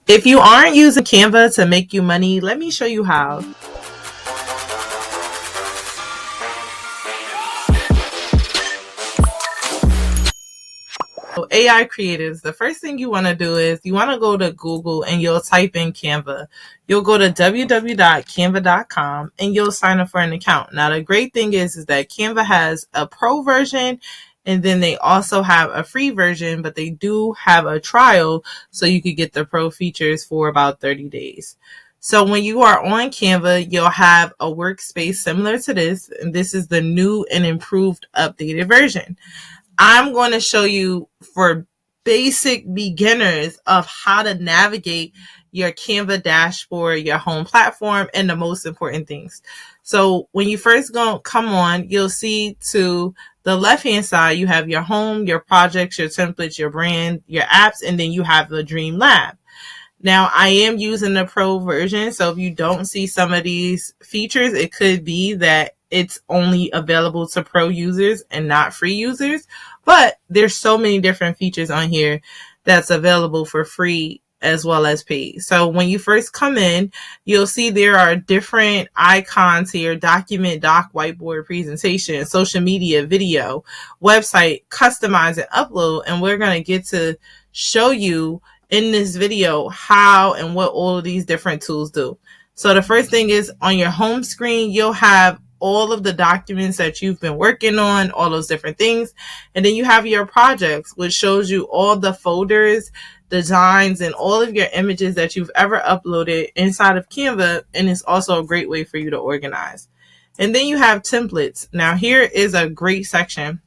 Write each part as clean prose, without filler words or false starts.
If you aren't using Canva to make you money, let me show you how. So AI creatives, the first thing you want to do is you want to go to Google and you'll type in Canva. You'll go to www.canva.com and you'll sign up for an account. Now, the great thing is that Canva has a pro version and then they also have a free version, but they do have a trial so you could get the pro features for about 30 days. So when you are on Canva, you'll have a workspace similar to this, and this is the new and improved updated version. I'm going to show you for basic beginners of how to navigate your Canva dashboard, your home platform, and the most important things. So when you first come on, you'll see to the left-hand side, you have your home, your projects, your templates, your brand, your apps, and then you have the Dream Lab. Now, I am using the pro version, so if you don't see some of these features, it could be that it's only available to pro users and not free users. But there's so many different features on here that's available for free as well as paid. So when you first come in, you'll see there are different icons here: document, doc, whiteboard, presentation, social media, video, website, customize and upload. And we're going to get to show you in this video how and what all of these different tools do. So the first thing is on your home screen, you'll have all of the documents that you've been working on, all those different things. And then you have your projects, which shows you all the folders, designs, and all of your images that you've ever uploaded inside of Canva. And it's also a great way for you to organize. And then you have templates. Now here is a great section.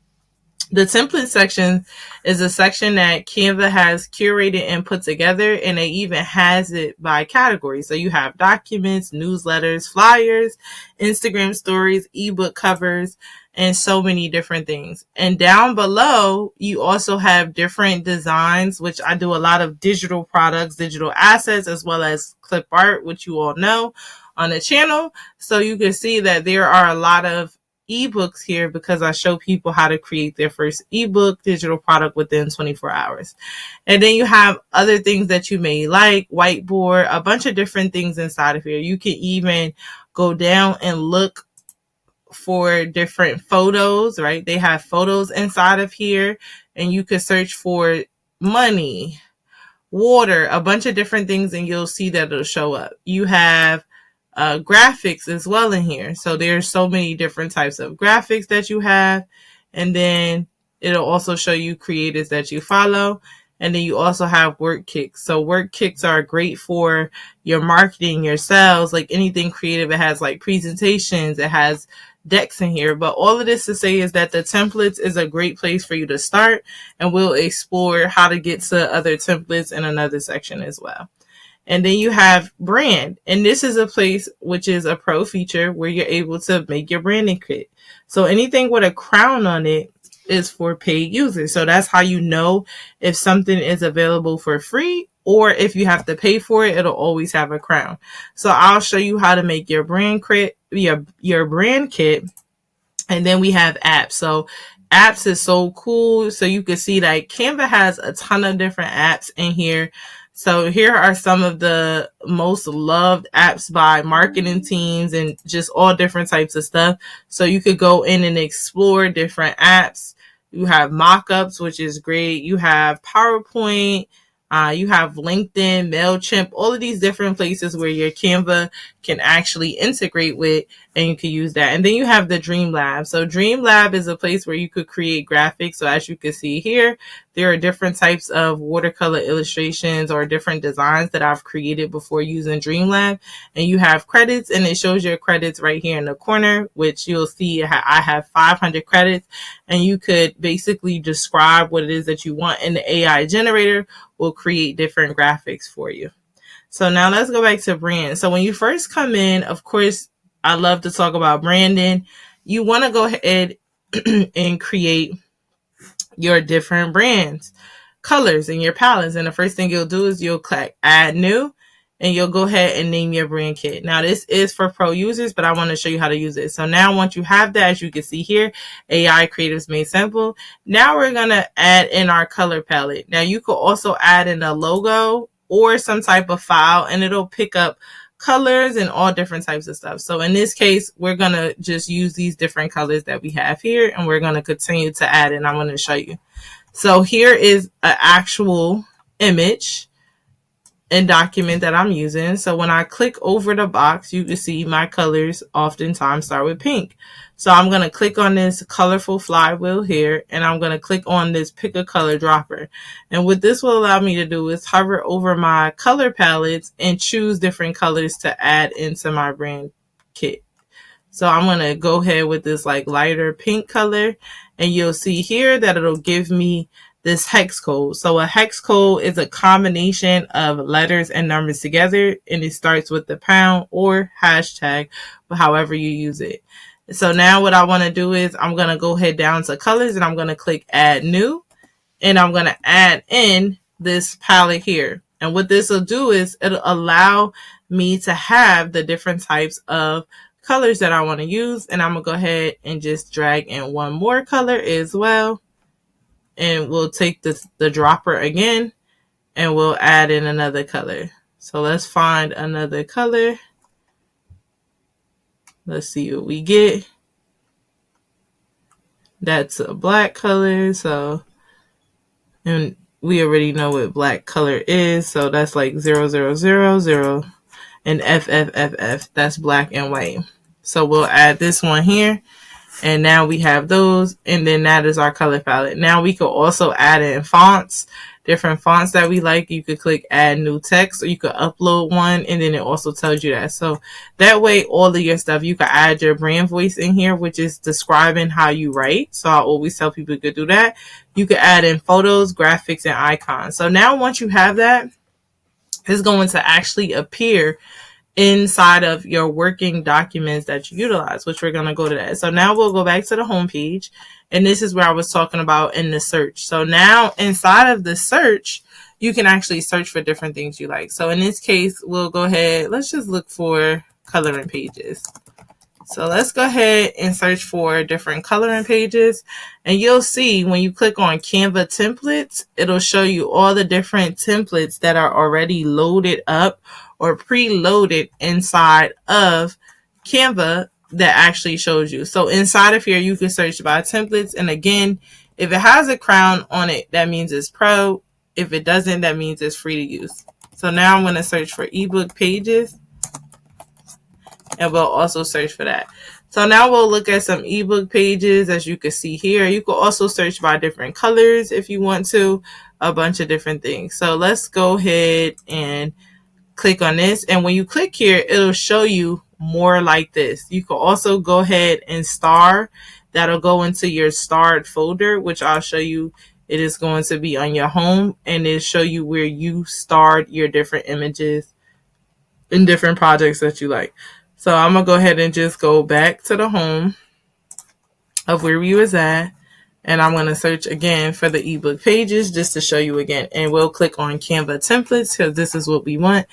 The template section is a section that Canva has curated and put together, and it even has it by category. So you have documents, newsletters, flyers, Instagram stories, ebook covers, and so many different things. And down below, you also have different designs, which I do a lot of digital products, digital assets, as well as clip art, which you all know on the channel. So you can see that there are a lot of ebooks here because I show people how to create their first ebook digital product within 24 hours. And then you have other things that you may like, whiteboard, a bunch of different things inside of here. You can even go down and look for different photos, right? They have photos inside of here, and you could search for money, water, a bunch of different things, and you'll see that it'll show up. You have graphics as well in here. So there's so many different types of graphics that you have. And then it'll also show you creators that you follow. And then you also have work kits. So work kits are great for your marketing, your sales, like anything creative. It has like presentations, it has decks in here. But all of this to say is that the templates is a great place for you to start. And we'll explore how to get to other templates in another section as well. And then you have brand. And this is a place which is a pro feature where you're able to make your branding kit. So anything with a crown on it is for paid users. So that's how you know if something is available for free or if you have to pay for it, it'll always have a crown. So I'll show you how to make your brand kit, your brand kit. And then we have apps. So apps is so cool. So you can see that Canva has a ton of different apps in here. So here are some of the most loved apps by marketing teams and just all different types of stuff. So you could go in and explore different apps. You have mock-ups, which is great. You have PowerPoint. You have LinkedIn, MailChimp, all of these different places where your Canva can actually integrate with, and you can use that. And then you have the Dream Lab. So Dream Lab is a place where you could create graphics. So as you can see here, there are different types of watercolor illustrations or different designs that I've created before using Dream Lab. And you have credits, and it shows your credits right here in the corner, which you'll see I have 500 credits. And you could basically describe what it is that you want, and the AI generator will create different graphics for you. So now let's go back to brand. So when you first come in, of course, I love to talk about branding. You want to go ahead and create your different brands, colors, and your palettes. And the first thing you'll do is you'll click add new, and you'll go ahead and name your brand kit. Now this is for pro users, but I want to show you how to use it. So now once you have that, as you can see here, AI Creatives Made Simple. Now we're going to add in our color palette. Now you could also add in a logo or some type of file, and it'll pick up colors and all different types of stuff. So in this case, we're going to just use these different colors that we have here, and we're going to continue to add, and I'm going to show you. So here is an actual image and document that I'm using. So when I click over the box, you can see my colors oftentimes start with pink. So I'm going to click on this colorful flywheel here, and I'm going to click on this pick a color dropper. And what this will allow me to do is hover over my color palettes and choose different colors to add into my brand kit. So I'm going to go ahead with this like lighter pink color, and you'll see here that it'll give me this hex code. So a hex code is a combination of letters and numbers together, and it starts with the pound or hashtag, however you use it. So now what I want to do is I'm going to go ahead down to colors, and I'm going to click add new, and I'm going to add in this palette here. And what this will do is it'll allow me to have the different types of colors that I want to use. And I'm going to go ahead and just drag in one more color as well. And we'll take the dropper again, and we'll add in another color. So let's find another color. Let's see what we get. That's a black color. So, and we already know what black color is. So that's like 0000 and FFFF. That's black and white. So we'll add this one here. And now we have those, and then that is our color palette. Now we could also add in fonts, different fonts that we like. You could click add new text, or you could upload one, and then it also tells you that. So that way, all of your stuff, you could add your brand voice in here, which is describing how you write. So I always tell people you could do that. You could add in photos, graphics, and icons. So now once you have that, it's going to actually appear inside of your working documents that you utilize, which we're going to go to that. So now we'll go back to the home page, and this is where I was talking about in the search. So now inside of the search, you can actually search for different things you like. So in this case, we'll go ahead, let's just look for coloring pages. So let's go ahead and search for different coloring pages, and you'll see when you click on Canva templates, it'll show you all the different templates that are already loaded up or preloaded inside of Canva that actually shows you. So inside of here, you can search by templates. And again, if it has a crown on it, that means it's pro. If it doesn't, that means it's free to use. So now I'm going to search for ebook pages, and we'll also search for that. So now we'll look at some ebook pages. As you can see here, you can also search by different colors if you want to, a bunch of different things. So let's go ahead and click on this. And when you click here, it'll show you more like this. You can also go ahead and star. That'll go into your starred folder, which I'll show you. It is going to be on your home, and it'll show you where you starred your different images and different projects that you like. So I'm going to go ahead and just go back to the home of where we was at. And I'm going to search again for the ebook pages just to show you again. And we'll click on Canva templates because this is what we want.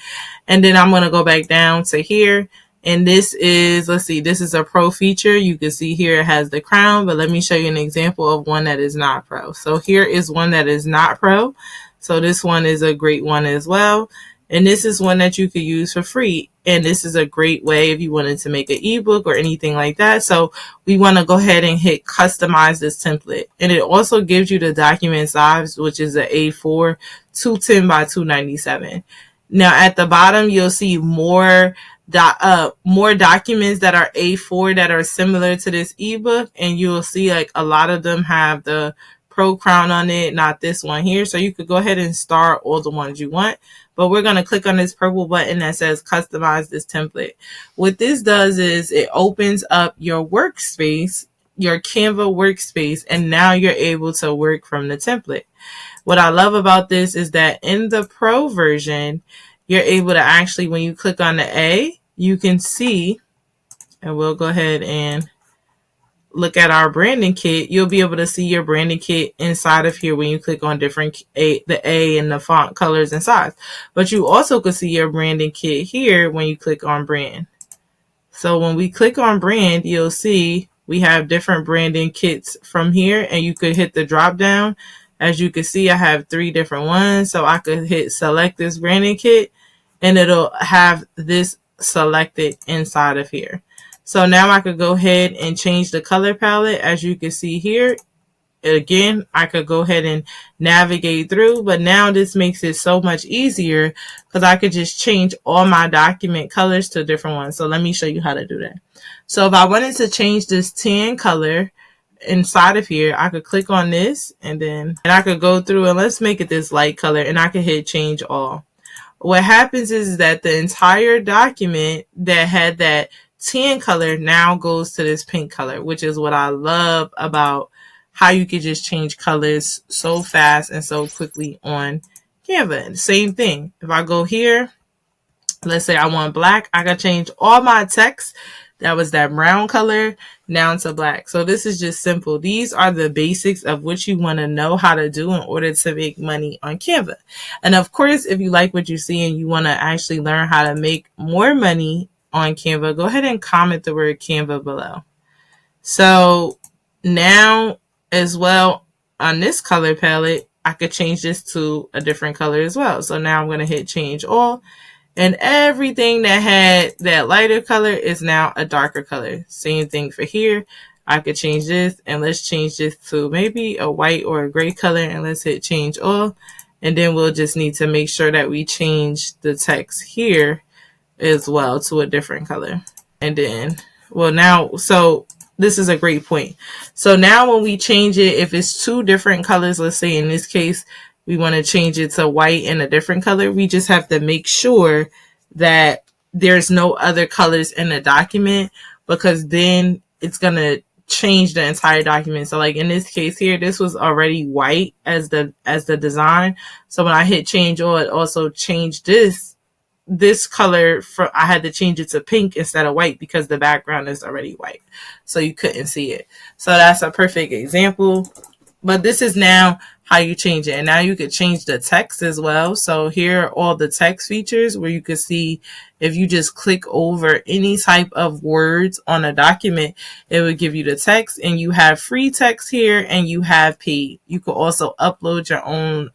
And then I'm going to go back down to here. And this is, let's see, this is a pro feature. You can see here it has the crown, but let me show you an example of one that is not pro. So here is one that is not pro. So this one is a great one as well. And this is one that you could use for free. And this is a great way if you wanted to make an ebook or anything like that. So we want to go ahead and hit customize this template. And it also gives you the document size, which is an A4, 210 by 297. Now at the bottom, you'll see more documents that are A4 that are similar to this ebook. And you'll see like a lot of them have the pro crown on it, not this one here. So you could go ahead and start all the ones you want. But we're going to click on this purple button that says customize this template. What this does is it opens up your workspace, your Canva workspace, and now you're able to work from the template. What I love about this is that in the pro version, you're able to actually, when you click on the A, you can see, and we'll go ahead and look at our branding kit. You'll be able to see your branding kit inside of here when you click on different the A and the font colors and size. But you also could see your branding kit here when you click on brand. So when we click on brand, you'll see we have different branding kits from here, and you could hit the drop down As you can see, I have 3 different ones. So I could hit select this branding kit and it'll have this selected inside of here. So now I could go ahead and change the color palette. As you can see here, again, I could go ahead and navigate through, but now this makes it so much easier because I could just change all my document colors to different ones. So let me show you how to do that. So if I wanted to change this tan color inside of here, I could click on this and I could go through and let's make it this light color and I could hit change all. What happens is that the entire document that had that tan color now goes to this pink color, which is what I love about how you can just change colors so fast and so quickly on Canva. Same thing. If I go here, let's say I want black, I can change all my text that was that brown color down to black. So this is just simple. These are the basics of what you want to know how to do in order to make money on Canva. And of course, if you like what you see and you want to actually learn how to make more money on Canva, go ahead and comment the word Canva below. So now as well on this color palette, I could change this to a different color as well. So now I'm going to hit change all. And everything that had that lighter color is now a darker color. Same thing for here. I could change this and let's change this to maybe a white or a gray color and let's hit change all. And then we'll just need to make sure that we change the text here as well to a different color. And then, well now, so this is a great point. So now when we change it, if it's 2 different colors, let's say in this case, we want to change it to white and a different color, we just have to make sure that there's no other colors in the document because then it's going to change the entire document. So like in this case here, this was already white as the design. So when I hit change all, it also changed this color for, I had to change it to pink instead of white because the background is already white. So you couldn't see it. So that's a perfect example. But this is now how you change it. And now you could change the text as well. So here are all the text features where you can see if you just click over any type of words on a document, it would give you the text, and you have free text here and you have paid. You could also upload your own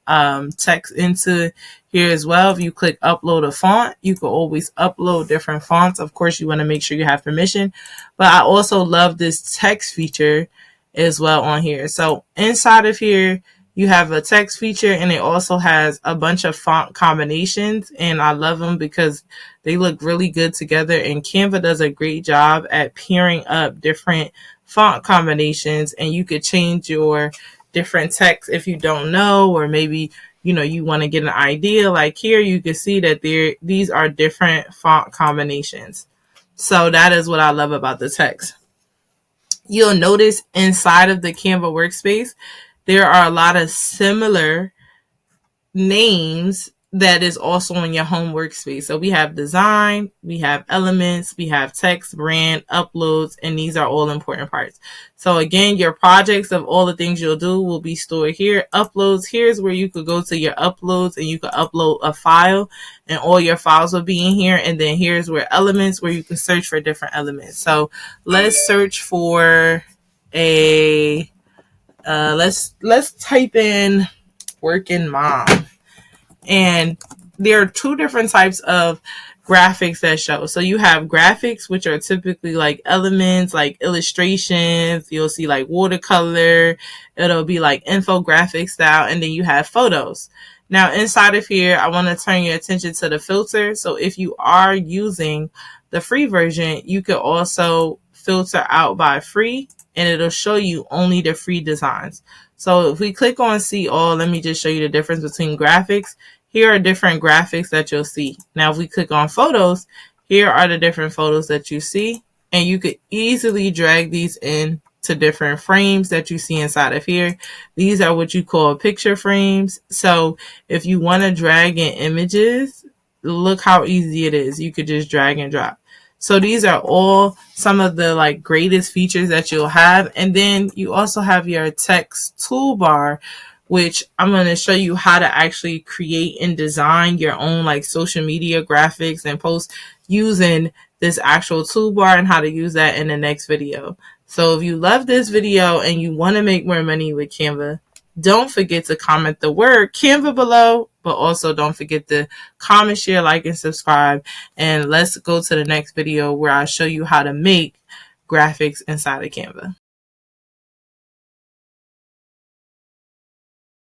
text into here as well. If you click upload a font, you can always upload different fonts. Of course, you want to make sure you have permission. But I also love this text feature as well on here. So inside of here, you have a text feature and it also has a bunch of font combinations, and I love them because they look really good together, and Canva does a great job at pairing up different font combinations, and you could change your different text if you don't know, or maybe you want to get an idea. Like here you can see that these are different font combinations. So that is what I love about the text. You'll notice inside of the Canva workspace, there are a lot of similar names that is also in your home workspace. So we have design, we have elements, we have text, brand, uploads, and these are all important parts. So again, your projects of all the things you'll do will be stored here. Uploads, here's where you could go to your uploads and you could upload a file and all your files will be in here. And then here's where elements, where you can search for different elements. So let's search for a, let's type in working mom. And there are 2 different types of graphics that show. So you have graphics, which are typically like elements, like illustrations. You'll see like watercolor. It'll be like infographic style. And then you have photos. Now inside of here, I want to turn your attention to the filter. So if you are using the free version, you could also filter out by free, and it'll show you only the free designs. So if we click on see all, let me just show you the difference between graphics. Here are different graphics that you'll see. Now, if we click on photos, here are the different photos that you see, and you could easily drag these in to different frames that you see inside of here. These are what you call picture frames. So if you want to drag in images, look how easy it is. You could just drag and drop. So these are all some of the like greatest features that you'll have. And then you also have your text toolbar, which I'm going to show you how to actually create and design your own like social media graphics and posts using this actual toolbar, and how to use that in the next video. So if you love this video and you want to make more money with Canva, Don't forget to comment the word Canva below, but also don't forget to comment, share, like, and subscribe. And let's go to the next video where I show you how to make graphics inside of Canva.